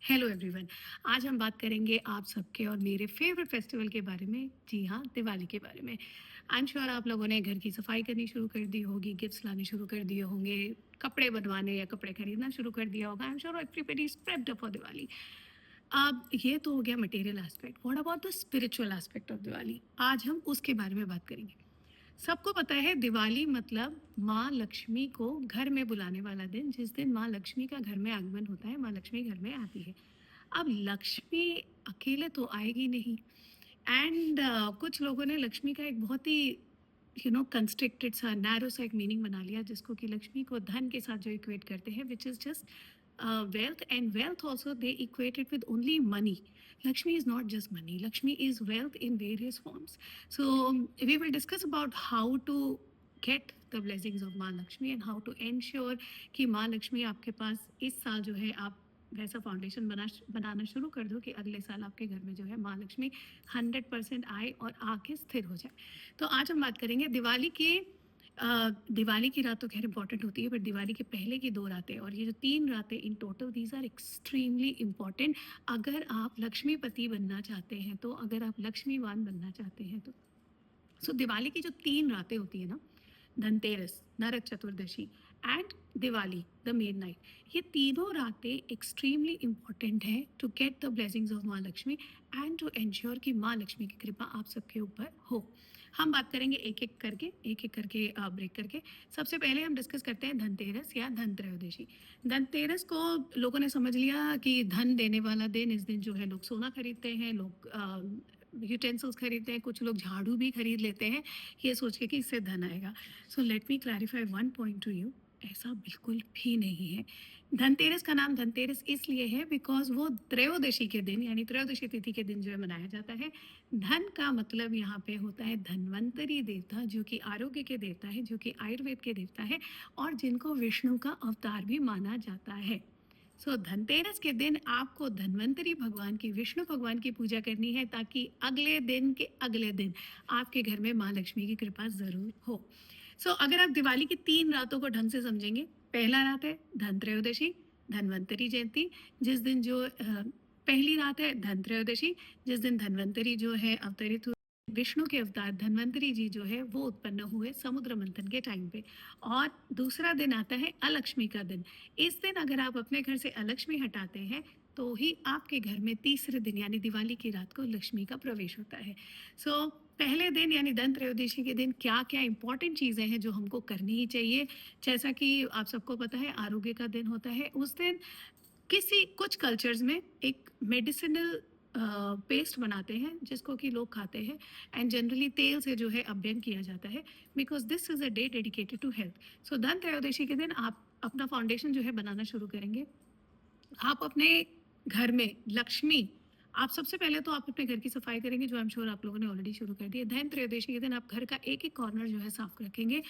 Hello everyone. आज हम बात करेंगे आप सबके और मेरे फेवरेट फेस्टिवल के बारे में। जी हाँ, दिवाली के बारे में। आई एम श्योर आप लोगों ने घर की सफाई करनी शुरू कर दी होगी, गिफ्ट्स लाने शुरू कर दिए होंगे, कपड़े बनवाने या कपड़े खरीदना शुरू कर दिया होगा। I am sure everybody is prepped up for Diwali. अब ये तो हो गया material aspect. What about the spiritual aspect of Diwali? आज हम उसके बारे में बात करेंगे। सबको पता है दिवाली मतलब माँ लक्ष्मी को घर में बुलाने वाला दिन, जिस दिन माँ लक्ष्मी का घर में आगमन होता है, माँ लक्ष्मी घर में आती है। अब लक्ष्मी अकेले तो आएगी नहीं। एंड कुछ लोगों ने लक्ष्मी का एक बहुत ही कंस्ट्रिक्टेड सा नैरो सा एक मीनिंग बना लिया, जिसको कि लक्ष्मी को धन के साथ जो इक्वेट करते हैं, which is just wealth. And wealth also they equate it with only money. Lakshmi is not just money. Lakshmi is wealth in various forms. So we will discuss about how to get the blessings of माँ Lakshmi and how to ensure कि माँ लक्ष्मी आपके पास इस साल जो है आप वैसा फाउंडेशन बनाना शुरू कर दो कि अगले साल आपके घर में जो है माँ लक्ष्मी 100% आए और आके स्थिर हो जाए। तो आज हम बात करेंगे दिवाली की रात तो खैर इंपॉर्टेंट होती है, बट दिवाली के पहले की 2 रातें और ये जो 3 रातें in total, these are extremely important अगर आप लक्ष्मीपति बनना चाहते हैं तो, अगर आप लक्ष्मीवान बनना चाहते हैं तो। सो दिवाली की जो 3 रातें होती है ना, Dhanteras, Narak Chaturdashi and Diwali the main night, ये तीनों रातें एक्सट्रीमली इम्पॉर्टेंट है to get the blessings of Maa Lakshmi and to ensure कि माँ लक्ष्मी की कृपा आप सबके ऊपर हो। हम बात करेंगे एक एक करके ब्रेक करके। सबसे पहले हम डिस्कस करते हैं धनतेरस या धन त्रयोदशी। धनतेरस को लोगों ने समझ लिया कि धन देने वाला दिन। इस दिन जो है लोग सोना खरीदते हैं, लोग यूटेंसिल्स खरीदते हैं, कुछ लोग झाड़ू भी खरीद लेते हैं ये सोच के कि इससे धन आएगा। So let me clarify one point two you, ऐसा बिल्कुल भी नहीं है। धनतेरस का नाम धनतेरस इसलिए है बिकॉज वो त्रयोदशी के दिन यानी त्रयोदशी तिथि के दिन जो है मनाया जाता है। धन का मतलब यहाँ पे होता है धन्वंतरी देवता, जो कि आरोग्य के देवता है, जो कि आयुर्वेद के देवता है और जिनको विष्णु का अवतार भी माना जाता है। सो धनतेरस के दिन आपको धन्वंतरी भगवान की, विष्णु भगवान की पूजा करनी है ताकि अगले दिन आपके घर में माँ लक्ष्मी की कृपा ज़रूर हो। सो अगर आप दिवाली की 3 रातों को ढंग से समझेंगे, पहला रात है धन त्रयोदशी, धन्वंतरी जयंती, जिस दिन जो पहली रात है धन त्रयोदशी, जिस दिन धन्वंतरी जो है अवतरित हुए, विष्णु के अवतार धन्वंतरी जी जो है वो उत्पन्न हुए समुद्र मंथन के टाइम पे। और दूसरा दिन आता है अलक्ष्मी का दिन। इस दिन अगर आप अपने घर से अलक्ष्मी हटाते हैं तो ही आपके घर में तीसरे दिन यानी दिवाली की रात को लक्ष्मी का प्रवेश होता है। सो पहले दिन यानी धन त्रयोदशी के दिन क्या क्या इंपॉर्टेंट चीज़ें हैं जो हमको करनी ही चाहिए। जैसा कि आप सबको पता है आरोग्य का दिन होता है। उस दिन कुछ कल्चर्स में एक मेडिसिनल पेस्ट बनाते हैं जिसको कि लोग खाते हैं एंड जनरली तेल से जो है अभ्यंग किया जाता है, because this is a day dedicated to health. So Dhan Trayodashi के दिन आप अपना फाउंडेशन जो है बनाना शुरू करेंगे। आप अपने घर में लक्ष्मी, आप सबसे पहले तो आप अपने घर की सफाई करेंगे, जो आई एम श्योर आप लोगों ने ऑलरेडी शुरू कर दी है। धन त्रयोदशी के दिन आप घर का एक एक कॉर्नर जो है साफ रखेंगे।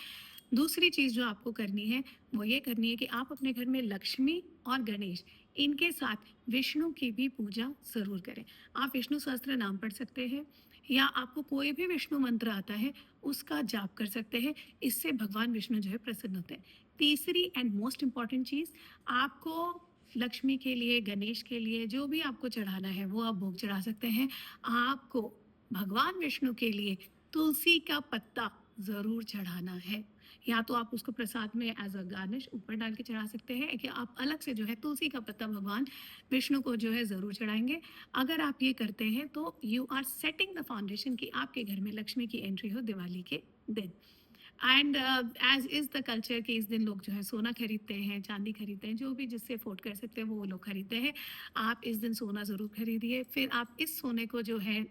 दूसरी चीज़ जो आपको करनी है वो ये करनी है कि आप अपने घर में लक्ष्मी और गणेश, इनके साथ विष्णु की भी पूजा ज़रूर करें। आप विष्णु सहस्त्र नाम पढ़ सकते हैं या आपको कोई भी विष्णु मंत्र आता है उसका जाप कर सकते हैं। इससे भगवान विष्णु जो है प्रसन्न होते हैं। तीसरी एंड मोस्ट इम्पॉर्टेंट चीज़, आपको लक्ष्मी के लिए, गणेश के लिए जो भी आपको चढ़ाना है वो आप भोग चढ़ा सकते हैं। आपको भगवान विष्णु के लिए तुलसी का पत्ता ज़रूर चढ़ाना है। या तो आप उसको प्रसाद में एज अ गार्निश ऊपर डाल के चढ़ा सकते हैं कि आप अलग से जो है तुलसी का पत्ता भगवान विष्णु को जो है ज़रूर चढ़ाएंगे। अगर आप ये करते हैं तो you are setting the foundation कि आपके घर में लक्ष्मी की एंट्री हो दिवाली के दिन। And as is the culture कि इस दिन लोग जो है सोना खरीदते हैं, चांदी खरीदते हैं, जो भी जिससे अफोर्ड कर सकते हैं वो लोग खरीदते हैं। आप इस दिन सोना ज़रूर खरीदिए। फिर आप इस सोने को जो है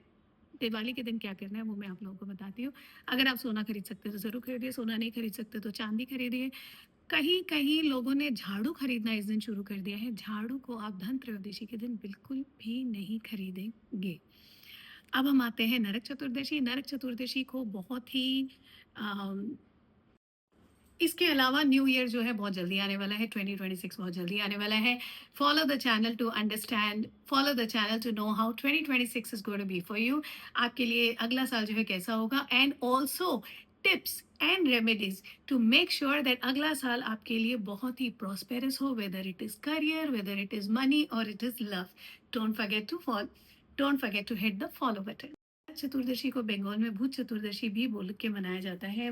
दिवाली के दिन क्या करना है वो मैं आप लोगों को बताती हूँ। अगर आप सोना खरीद सकते हैं तो ज़रूर खरीदिए, सोना नहीं खरीद सकते तो चांदी खरीदिए। कहीं कहीं लोगों ने झाड़ू खरीदना इस दिन शुरू कर दिया है। झाड़ू को आप धन त्रयोदशी के दिन बिल्कुल भी नहीं खरीदेंगे। अब हम आते हैं नरक चतुर्दशी। नरक चतुर्दशी को बहुत ही इसके अलावा न्यू ईयर जो है बहुत जल्दी आने वाला है, 2026 बहुत जल्दी आने वाला है। Follow the channel to understand, follow the channel to know how 2026 is going to be for you. आपके लिए अगला साल जो है कैसा होगा। And also tips and remedies to make sure that अगला साल आपके लिए बहुत ही प्रॉस्पेरस हो, whether it is career, whether it is money और it is love. Don't forget to hit the follow button. Chaturdashi को बंगाल में भूत चतुर्दशी भी बोल के मनाया जाता है.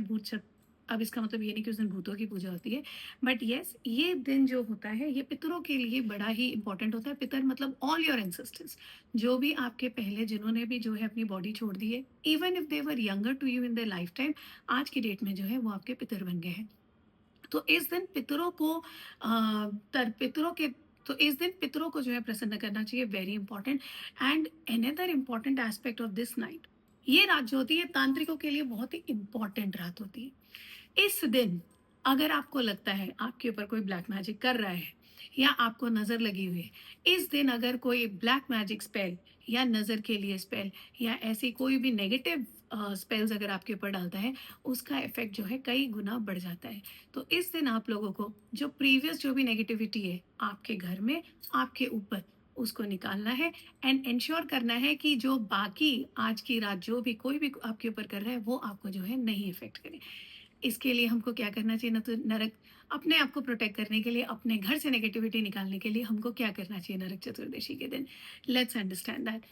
अब इसका मतलब ये नहीं कि उस दिन भूतों की पूजा होती है, बट यस, ये दिन जो होता है ये पितरों के लिए बड़ा ही इंपॉर्टेंट होता है. पितर मतलब ऑल योर एंसेस्टर्स, जो भी आपके पहले जिन्होंने भी जो है अपनी बॉडी छोड़ दी है, even if they were younger to you in their lifetime, आज की डेट में जो है वो आपके पितर बन गए हैं. तो इस दिन पितरों को पितरों के तो इस दिन पितरों को जो है प्रसन्न करना चाहिए. Very important. And another important aspect of this night, ये रात जो होती है तांत्रिकों के लिए बहुत ही इंपॉर्टेंट रात होती है. इस दिन अगर आपको लगता है आपके ऊपर कोई ब्लैक मैजिक कर रहा है या आपको नज़र लगी हुई है, इस दिन अगर कोई ब्लैक मैजिक स्पेल या नज़र के लिए स्पेल या ऐसी कोई भी नेगेटिव स्पेल्स अगर आपके ऊपर डालता है, उसका इफेक्ट जो है कई गुना बढ़ जाता है. तो इस दिन आप लोगों को जो प्रीवियस जो भी नेगेटिविटी है आपके घर में, आपके ऊपर, उसको निकालना है एंड इंश्योर करना है कि जो बाकी आज की रात जो भी कोई भी आपके ऊपर कर रहा है वो आपको जो है नहीं इफेक्ट करे. इसके लिए हमको क्या करना चाहिए? ना तो नरक अपने आप को प्रोटेक्ट करने के लिए, अपने घर से नेगेटिविटी निकालने के लिए हमको क्या करना चाहिए नरक चतुर्दशी के दिन? Let's understand that.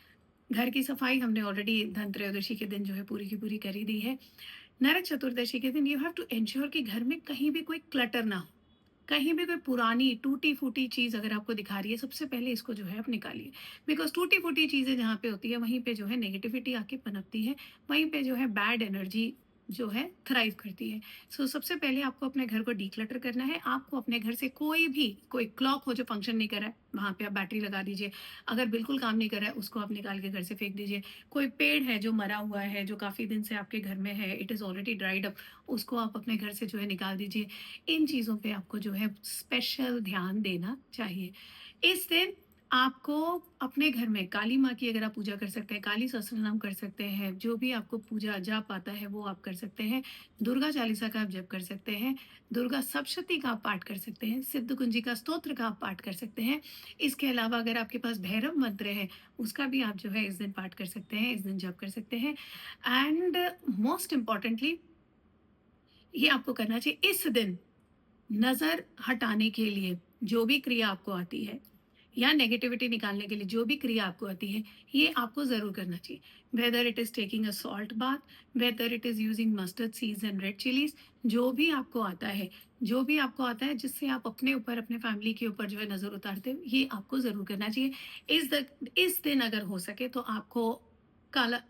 घर की सफाई हमने ऑलरेडी धनत्रयोदशी के दिन जो है पूरी की पूरी कर ही दी है. नरक चतुर्दशी के दिन यू हैव टू एंश्योर कि घर में कहीं भी कोई क्लटर ना हो. कहीं भी कोई पुरानी टूटी फूटी चीज़ अगर आपको दिखा रही है, सबसे पहले इसको जो है आप निकालिए. बिकॉज टूटी फूटी चीज़ें जहाँ पे होती है वहीं पे जो है नेगेटिविटी आके पनपती है, वहीं पे जो है बैड एनर्जी जो है थ्राइव करती है. सो सबसे पहले आपको अपने घर को डीक्लटर करना है. आपको अपने घर से कोई क्लॉक हो जो फंक्शन नहीं कर रहा है, वहाँ पे आप बैटरी लगा दीजिए. अगर बिल्कुल काम नहीं कर रहा है, उसको आप निकाल के घर से फेंक दीजिए. कोई पेड़ है जो मरा हुआ है, जो काफ़ी दिन से आपके घर में है, it is already dried up, उसको आप अपने घर से जो है निकाल दीजिए. इन चीज़ों पे आपको जो है स्पेशल ध्यान देना चाहिए. इस दिन आपको अपने घर में काली माँ की अगर आप पूजा कर सकते हैं, काली सहस्त्रनाम कर सकते हैं, जो भी आपको पूजा जाप आता है वो आप कर सकते हैं. दुर्गा चालीसा का आप जप कर सकते हैं, दुर्गा सप्तशती का आप पाठ कर सकते हैं, सिद्ध कुंजिका स्तोत्र का आप पाठ कर सकते हैं. इसके अलावा अगर आपके पास भैरव मंत्र है, उसका भी आप जो है इस दिन पाठ कर सकते हैं, इस दिन जप कर सकते हैं. एंड मोस्ट इम्पॉर्टेंटली ये आपको करना चाहिए इस दिन, नज़र हटाने के लिए जो भी क्रिया आपको आती है या नेगेटिविटी निकालने के लिए जो भी क्रिया आपको आती है, ये आपको ज़रूर करना चाहिए. Whether it is taking a salt bath, whether it is using mustard seeds and red chillies, जो भी आपको आता है जिससे आप अपने ऊपर, अपने फैमिली के ऊपर जो है नज़र उतारते हो, ये आपको ज़रूर करना चाहिए. इस दिन अगर हो सके तो आपको काला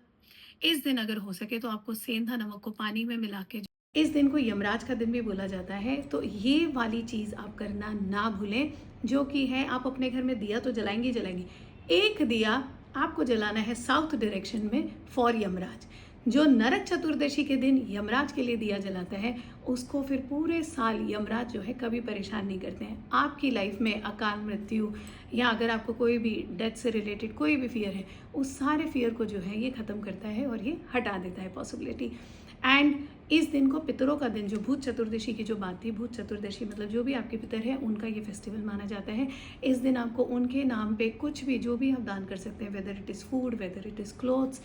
इस दिन अगर हो सके तो आपको सेंधा नमक को पानी में मिला के, इस दिन को यमराज का दिन भी बोला जाता है, तो ये वाली चीज़ आप करना ना भूलें. जो कि है, आप अपने घर में दिया तो जलाएंगे ही जलाएंगे. एक दिया आपको जलाना है साउथ डायरेक्शन में फॉर यमराज. जो नरक चतुर्दशी के दिन यमराज के लिए दिया जलाता है, उसको फिर पूरे साल यमराज जो है कभी परेशान नहीं करते हैं. आपकी लाइफ में अकाल मृत्यु या अगर आपको कोई भी डेथ से रिलेटेड कोई भी फियर है, उस सारे फियर को जो है ये ख़त्म करता है और ये हटा देता है पॉसिबिलिटी. एंड इस दिन को पितरों का दिन, जो भूत चतुर्दशी की जो बात थी, भूत चतुर्दशी मतलब जो भी आपके पितर है उनका ये फेस्टिवल माना जाता है. इस दिन आपको उनके नाम पे कुछ भी जो भी आप दान कर सकते हैं, whether it is food, whether it is clothes,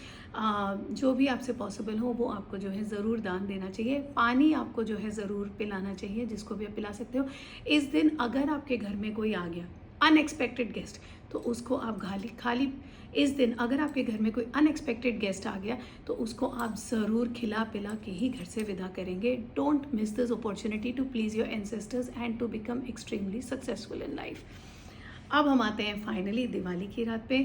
जो भी आपसे पॉसिबल हो वो आपको जो है ज़रूर दान देना चाहिए. पानी आपको जो है ज़रूर पिलाना चाहिए, जिसको भी आप पिला सकते हो. इस दिन अगर आपके घर में कोई आ गया अनएक्सपेक्टेड गेस्ट, तो उसको आप खाली इस दिन अगर आपके घर में कोई अनएक्सपेक्टेड गेस्ट आ गया तो उसको आप ज़रूर खिला पिला के ही घर से विदा करेंगे. Don't miss this opportunity to please your ancestors and to become extremely successful in life. अब हम आते हैं फाइनली दिवाली की रात पे.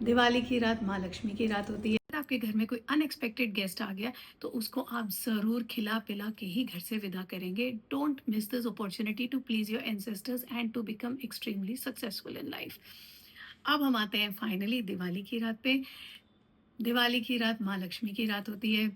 दिवाली की रात माँ लक्ष्मी की रात होती है. अगर आपके घर में कोई अनएक्सपेक्टेड गेस्ट आ गया तो उसको आप ज़रूर खिला पिला के ही घर से विदा करेंगे. Don't miss this opportunity to please your ancestors and to become extremely successful in life. अब हम आते हैं फाइनली दिवाली की रात पे. दिवाली की रात माँ लक्ष्मी की रात होती है.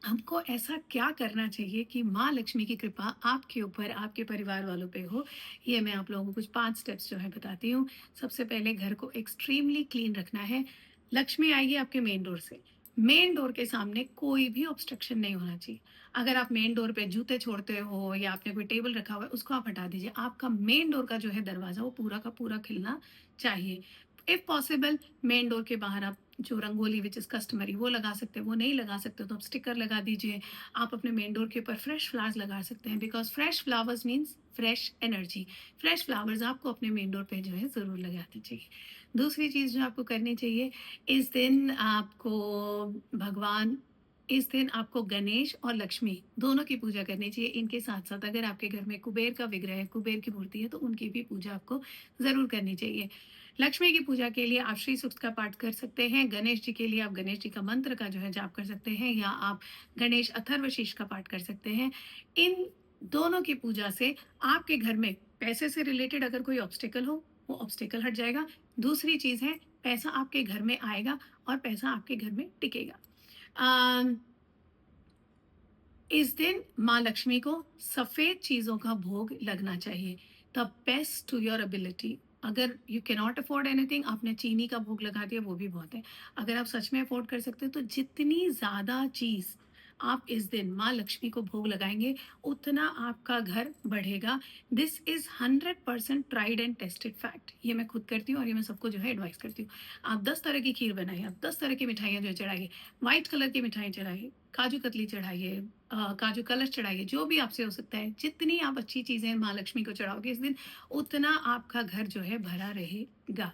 हमको ऐसा क्या करना चाहिए कि माँ लक्ष्मी की कृपा आपके ऊपर, आपके परिवार वालों पे हो? ये मैं आप लोगों को कुछ 5 स्टेप्स जो है बताती हूँ. सबसे पहले घर को एक्सट्रीमली क्लीन रखना है. लक्ष्मी आएगी आपके मेन डोर से. मेन डोर के सामने कोई भी ऑब्स्ट्रक्शन नहीं होना चाहिए. अगर आप मेन डोर पे जूते छोड़ते हो या आपने कोई टेबल रखा हुआ है, उसको आप हटा दीजिए. आपका मेन डोर का जो है दरवाज़ा वो पूरा का पूरा खिलना चाहिए. इफ़ पॉसिबल मेन डोर के बाहर आप जो रंगोली विच इज़ कस्टमरी वो लगा सकते हैं, वो नहीं लगा सकते तो आप स्टिकर लगा दीजिए। आप अपने मेन डोर के ऊपर फ्रेश फ्लावर्स लगा सकते हैं, because fresh flowers means fresh energy. Fresh flowers आपको अपने मेन डोर पे जो है ज़रूर लगाने चाहिए। दूसरी चीज़ जो आपको करनी चाहिए, इस दिन आपको भगवान इस दिन आपको गणेश और लक्ष्मी दोनों की पूजा करनी चाहिए। इनके साथ-साथ अगर आपके घर में कुबेर का विग्रह है, कुबेर की मूर्ति है, तो उनकी भी पूजा आपको ज़रूर करनी चाहिए। लक्ष्मी की पूजा के लिए आप श्री सूक्त का पाठ कर सकते हैं। गणेश जी के लिए आप गणेश जी का मंत्र का जो है जाप कर सकते हैं, या आप गणेश अथर्वशीर्ष का पाठ कर सकते हैं। इन दोनों की पूजा से आपके घर में पैसे से रिलेटेड अगर कोई ऑब्स्टेकल हो, वो ऑब्स्टेकल हट जाएगा। दूसरी चीज़ है, पैसा आपके घर में आएगा और पैसा आपके घर में टिकेगा। अ, इस दिन माँ लक्ष्मी को सफ़ेद चीज़ों का भोग लगना चाहिए, the best to your ability. अगर you can not afford anything, आपने चीनी का भोग लगा दिया, वो भी बहुत है। अगर आप सच में अफोर्ड कर सकते हो तो जितनी ज़्यादा चीज़ आप इस दिन माँ लक्ष्मी को भोग लगाएंगे, उतना आपका घर बढ़ेगा। This is 100% tried and tested fact. ये मैं खुद करती हूँ और ये मैं सबको जो है एडवाइस करती हूँ। आप 10 तरह की खीर बनाइए, आप 10 तरह की मिठाइयाँ जो है चढ़ाइए, वाइट कलर की मिठाई चढ़ाइए, काजू कतली चढ़ाइए, काजू कलश चढ़ाइए, जो भी आपसे हो सकता है। जितनी आप अच्छी चीज़ें माँ लक्ष्मी को चढ़ाओगे इस दिन, उतना आपका घर जो है भरा रहेगा।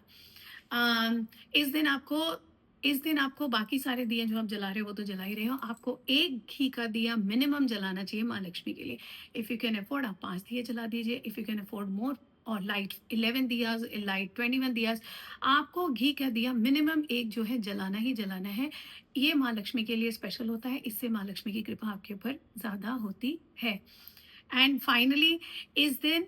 इस दिन आपको बाकी सारे दिए जो आप जला रहे हो वो तो जला ही रहे हो। आपको 1 घी का दिया मिनिमम जलाना चाहिए माँ लक्ष्मी के लिए। इफ़ यू कैन अफोर्ड आप 5 दिए जला दीजिए, इफ़ यू कैन अफोर्ड मोर और लाइट 11 दियाज़, लाइट 21 दियाज़। आपको घी का दिया मिनिमम 1 जो है जलाना ही जलाना है। ये माँ लक्ष्मी के लिए स्पेशल होता है, इससे माँ लक्ष्मी की कृपा आपके ऊपर ज़्यादा होती है। एंड फाइनली इस दिन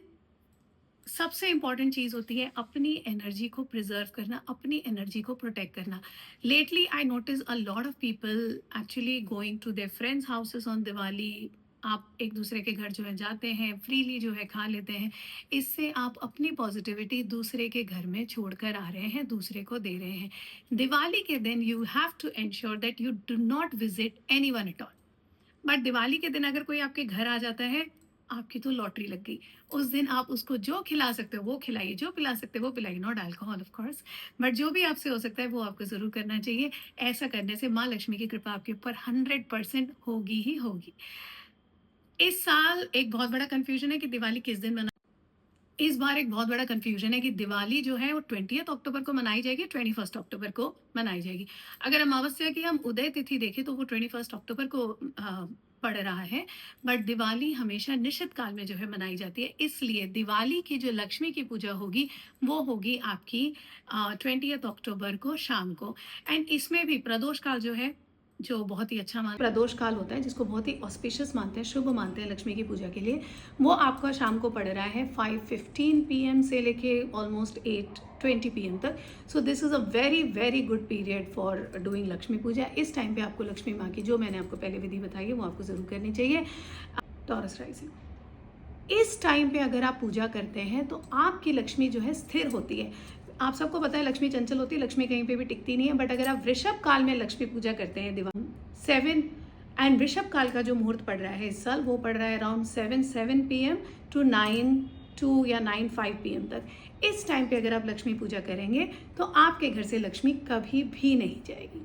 सबसे इम्पॉर्टेंट चीज़ होती है अपनी एनर्जी को प्रिजर्व करना, अपनी एनर्जी को प्रोटेक्ट करना। Lately I notice a lot of people actually going to their friends houses on Diwali. आप एक दूसरे के घर जो है जाते हैं, फ्रीली जो है खा लेते हैं। इससे आप अपनी पॉजिटिविटी दूसरे के घर में छोड़कर आ रहे हैं, दूसरे को दे रहे हैं। दिवाली के दिन you have to ensure that you do not visit anyone at all. But Diwali के दिन अगर कोई आपके घर आ जाता है, आपकी तो लॉटरी लग गई। उस दिन आप उसको जो खिला सकते हो वो खिलाइए, जो पिला सकते हो वो पिलाइए, not alcohol of course, but जो भी आपसे हो सकता है वो आपको ज़रूर करना चाहिए। ऐसा करने से माँ लक्ष्मी की कृपा आपके ऊपर 100% होगी ही होगी। इस साल एक बहुत बड़ा कन्फ्यूजन है कि दिवाली किस दिन मना इस बार एक बहुत बड़ा कन्फ्यूजन है कि दिवाली जो है वो 20th अक्टूबर को मनाई जाएगी, 21st अक्टूबर को मनाई जाएगी। अगर अमावस्या की हम उदय तिथि देखें तो वो 21st अक्टूबर को पड़ रहा है, बट दिवाली हमेशा निश्चित काल में जो है मनाई जाती है। इसलिए दिवाली की जो लक्ष्मी की पूजा होगी, वो होगी आपकी 20th अक्टूबर को शाम को। एंड इसमें भी प्रदोष काल जो है, जो बहुत ही अच्छा प्रदोष काल होता है, जिसको बहुत ही ऑस्पिशियस मानते हैं, शुभ मानते हैं लक्ष्मी की पूजा के लिए, वो आपका शाम को पड़ रहा है 5:15 PM से लेके ऑलमोस्ट 8:20 PM तक। So this is a very very good period for doing Lakshmi puja. इस टाइम पे आपको लक्ष्मी माँ की, जो मैंने आपको पहले विधि बताई है, वो आपको ज़रूर करनी चाहिए। टॉरस राइजिंग, इस टाइम पे अगर आप पूजा करते हैं तो आपकी लक्ष्मी जो है स्थिर होती है। आप सबको पता है लक्ष्मी चंचल होती है, लक्ष्मी कहीं पे भी टिकती नहीं है। बट अगर आप वृषभ काल में लक्ष्मी पूजा करते हैं, दिवाली 7 एंड वृषभ काल का जो मुहूर्त पड़ रहा है इस साल, वो पड़ रहा है अराउंड 7 PM टू 9 या 9:05 PM तक। इस टाइम पे अगर आप लक्ष्मी पूजा करेंगे तो आपके घर से लक्ष्मी कभी भी नहीं जाएगी।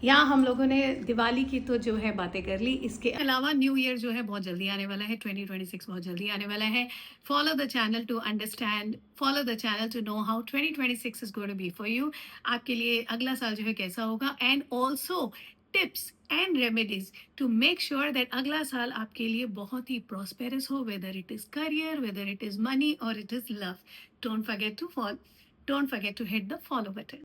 यहाँ हम लोगों ने दिवाली की तो जो है बातें कर ली, इसके अलावा न्यू ईयर जो है बहुत जल्दी आने वाला है, 2026 बहुत जल्दी आने वाला है। Follow the channel to understand, follow the channel to know how 2026 is going to be for you. आपके लिए अगला साल जो है कैसा होगा, and also tips and remedies to make sure that अगला साल आपके लिए बहुत ही प्रॉस्पेरस हो, whether it is career, whether it is money और it is love. Don't forget to hit the follow button.